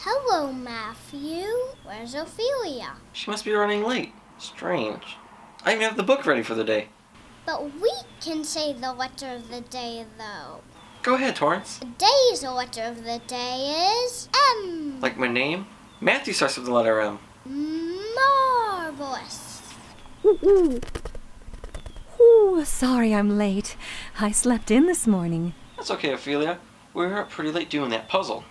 Hello, Matthew. Where's Ophelia? She must be running late. Strange. I even have the book ready for the day. But we can say the letter of the day, though. Go ahead, Torrence. Today's letter of the day is M. Like my name? Matthew starts with the letter M. Marvelous. Ooh, sorry I'm late. I slept in this morning. That's okay, Ophelia. We were up pretty late doing that puzzle.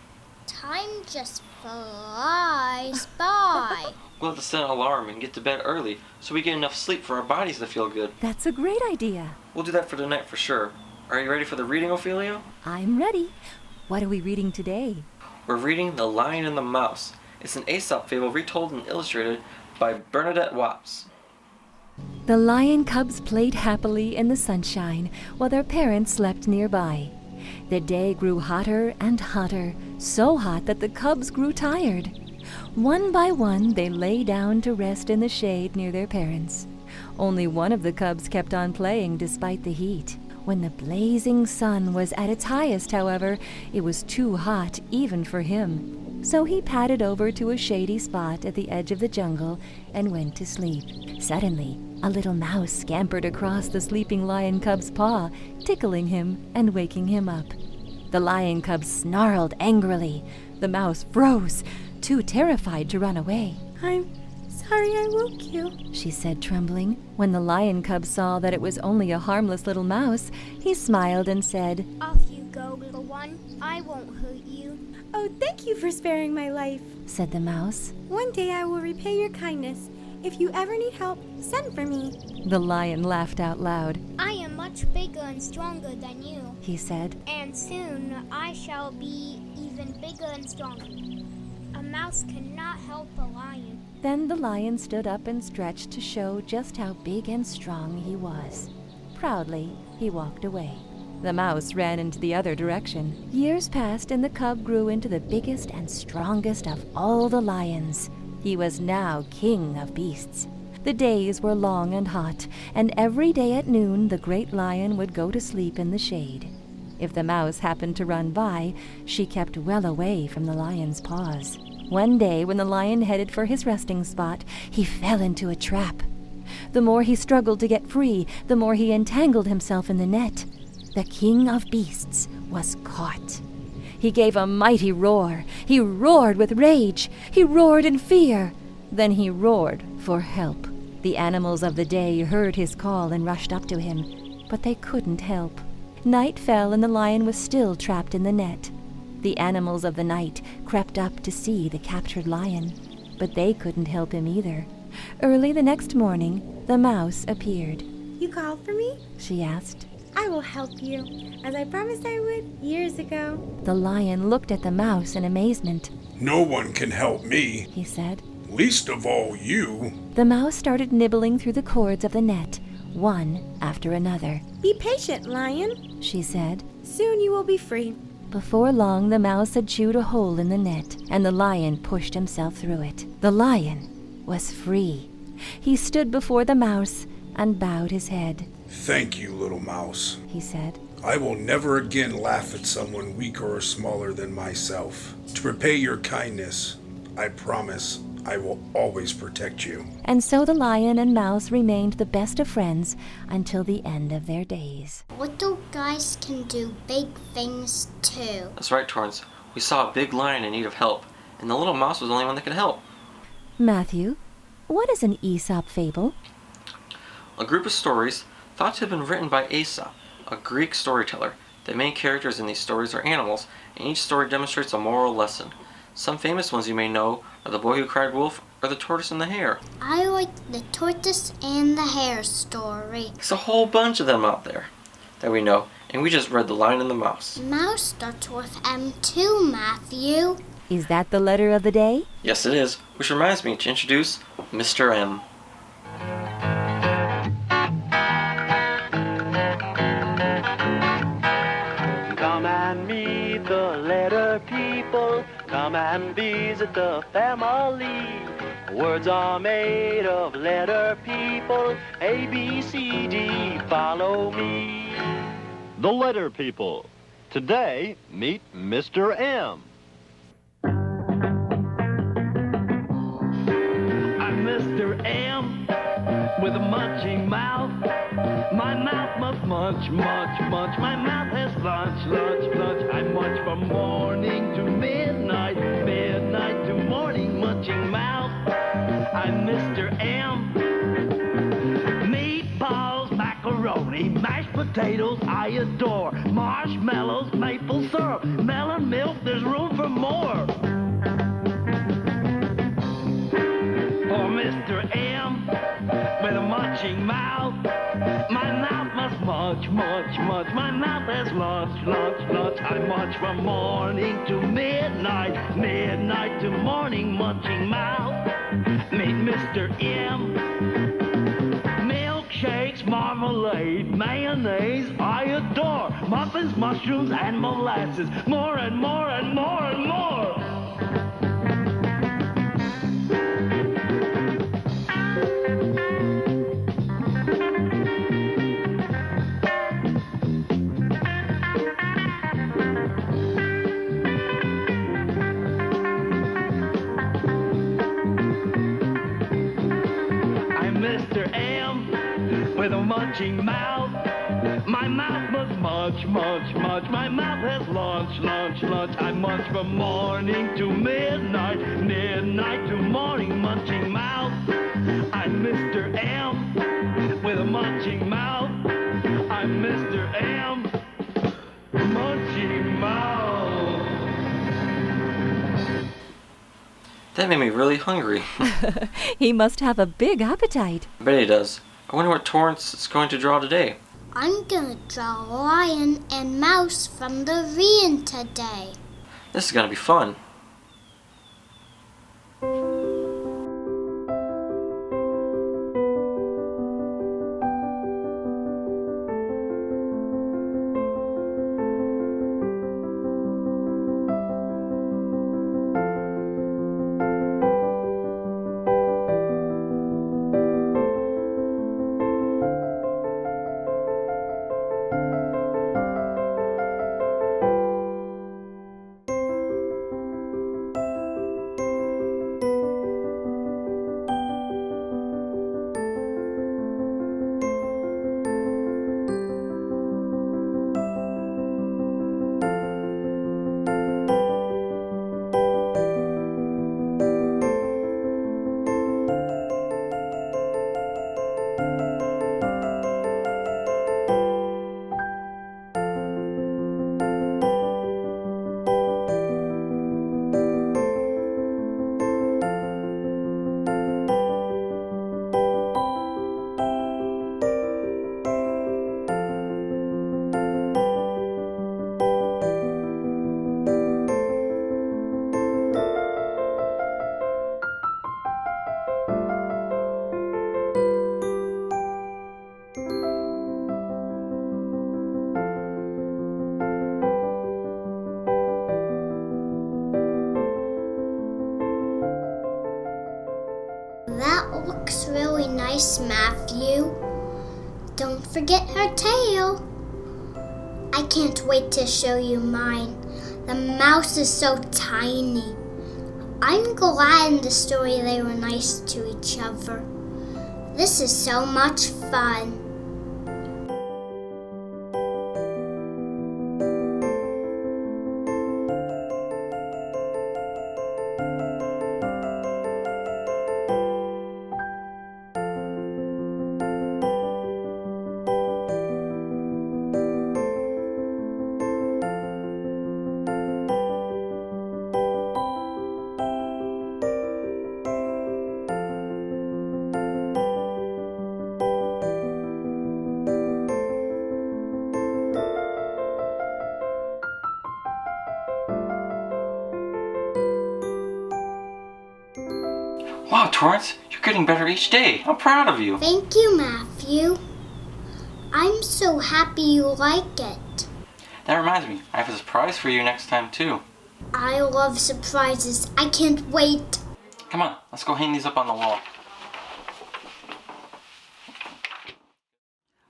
Time just flies by. We'll have to set an alarm and get to bed early so we get enough sleep for our bodies to feel good. That's a great idea. We'll do that for tonight for sure. Are you ready for the reading, Ophelia? I'm ready. What are we reading today? We're reading The Lion and the Mouse. It's an Aesop fable retold and illustrated by Bernadette Watts. The lion cubs played happily in the sunshine while their parents slept nearby. The day grew hotter and hotter, so hot that the cubs grew tired. One by one, they lay down to rest in the shade near their parents. Only one of the cubs kept on playing despite the heat. When the blazing sun was at its highest, however, it was too hot even for him. So he padded over to a shady spot at the edge of the jungle and went to sleep. Suddenly, a little mouse scampered across the sleeping lion cub's paw, tickling him and waking him up. The lion cub snarled angrily. The mouse froze, too terrified to run away. I'm sorry I woke you, she said, trembling. When the lion cub saw that it was only a harmless little mouse, he smiled and said, Off you go, little one. I won't hurt you. Oh, thank you for sparing my life, said the mouse. One day I will repay your kindness. If you ever need help, send for me. The lion laughed out loud. I am much bigger and stronger than you, he said. And soon I shall be even bigger and stronger. A mouse cannot help a lion. Then the lion stood up and stretched to show just how big and strong he was. Proudly, he walked away. The mouse ran into the other direction. Years passed and the cub grew into the biggest and strongest of all the lions. He was now king of beasts. The days were long and hot, and every day at noon the great lion would go to sleep in the shade. If the mouse happened to run by, she kept well away from the lion's paws. One day, when the lion headed for his resting spot, he fell into a trap. The more he struggled to get free, the more he entangled himself in the net. The king of beasts was caught. He gave a mighty roar. He roared with rage. He roared in fear. Then he roared for help. The animals of the day heard his call and rushed up to him, but they couldn't help. Night fell and the lion was still trapped in the net. The animals of the night crept up to see the captured lion, but they couldn't help him either. Early the next morning, the mouse appeared. You called for me? She asked. I will help you, as I promised I would years ago. The lion looked at the mouse in amazement. No one can help me, he said. Least of all you. The mouse started nibbling through the cords of the net, one after another. Be patient, lion, she said. Soon you will be free. Before long, the mouse had chewed a hole in the net, and the lion pushed himself through it. The lion was free. He stood before the mouse and bowed his head. Thank you, little mouse, he said. I will never again laugh at someone weaker or smaller than myself. To repay your kindness, I promise I will always protect you. And so the lion and mouse remained the best of friends until the end of their days. Little guys can do big things too. That's right, Torrence. We saw a big lion in need of help, and the little mouse was the only one that could help. Matthew, what is an Aesop fable? A group of stories thought to have been written by Aesop, a Greek storyteller. The main characters in these stories are animals, and each story demonstrates a moral lesson. Some famous ones you may know are The Boy Who Cried Wolf or The Tortoise and the Hare. I like the tortoise and the hare story. There's a whole bunch of them out there that we know, and we just read The Lion and the Mouse. Mouse starts with M too, Matthew. Is that the letter of the day? Yes, it is, which reminds me to introduce Mr. M. Come and meet the letter people. Come and visit the family. Words are made of letter people. A, B, C, D, follow me. The letter people. Today, meet Mr. M. munching mouth. My mouth must munch, munch, munch. My mouth has lunch, lunch, lunch. I munch from morning to midnight, midnight to morning, munching mouth. I'm Mr. M. Meatballs, macaroni, mashed potatoes, I adore. Marshmallows, maple syrup, melon milk, there's room for more. For Mr. M, with a munching mouth, my mouth must munch, munch, munch. My mouth has lunch, lunch, lunch. I munch from morning to midnight, midnight to morning, munching mouth. Meet Mr. M. Milkshakes, marmalade, mayonnaise, I adore. Muffins, mushrooms, and molasses. More and more and more and more. With a munching mouth, my mouth must munch, munch, munch. My mouth has lunch, lunch, lunch. I munch from morning to midnight, midnight to morning, munching mouth. I'm Mr. M with a munching mouth. I'm Mr. M, munching mouth. That made me really hungry. He must have a big appetite. I bet he does. I wonder what Torrence is going to draw today. I'm gonna draw a lion and mouse from the reading today. This is going to be fun. That looks really nice, Matthew. Don't forget her tail. I can't wait to show you mine. The mouse is so tiny. I'm glad in the story they were nice to each other. This is so much fun. Wow, Torrence, you're getting better each day. I'm proud of you. Thank you, Matthew. I'm so happy you like it. That reminds me, I have a surprise for you next time, too. I love surprises. I can't wait. Come on, let's go hang these up on the wall.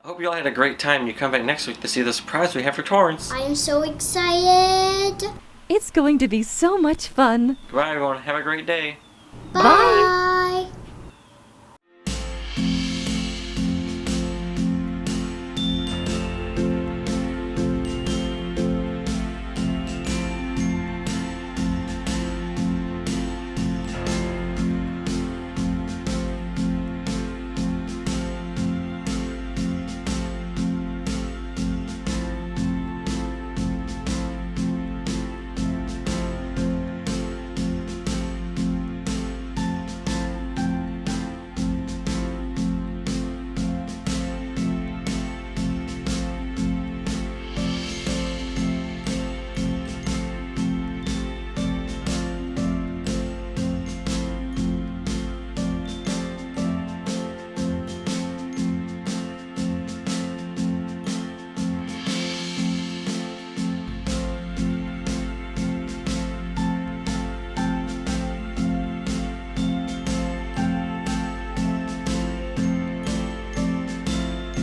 I hope you all had a great time and you come back next week to see the surprise we have for Torrence. I am so excited. It's going to be so much fun. Goodbye, everyone. Have a great day. Bye.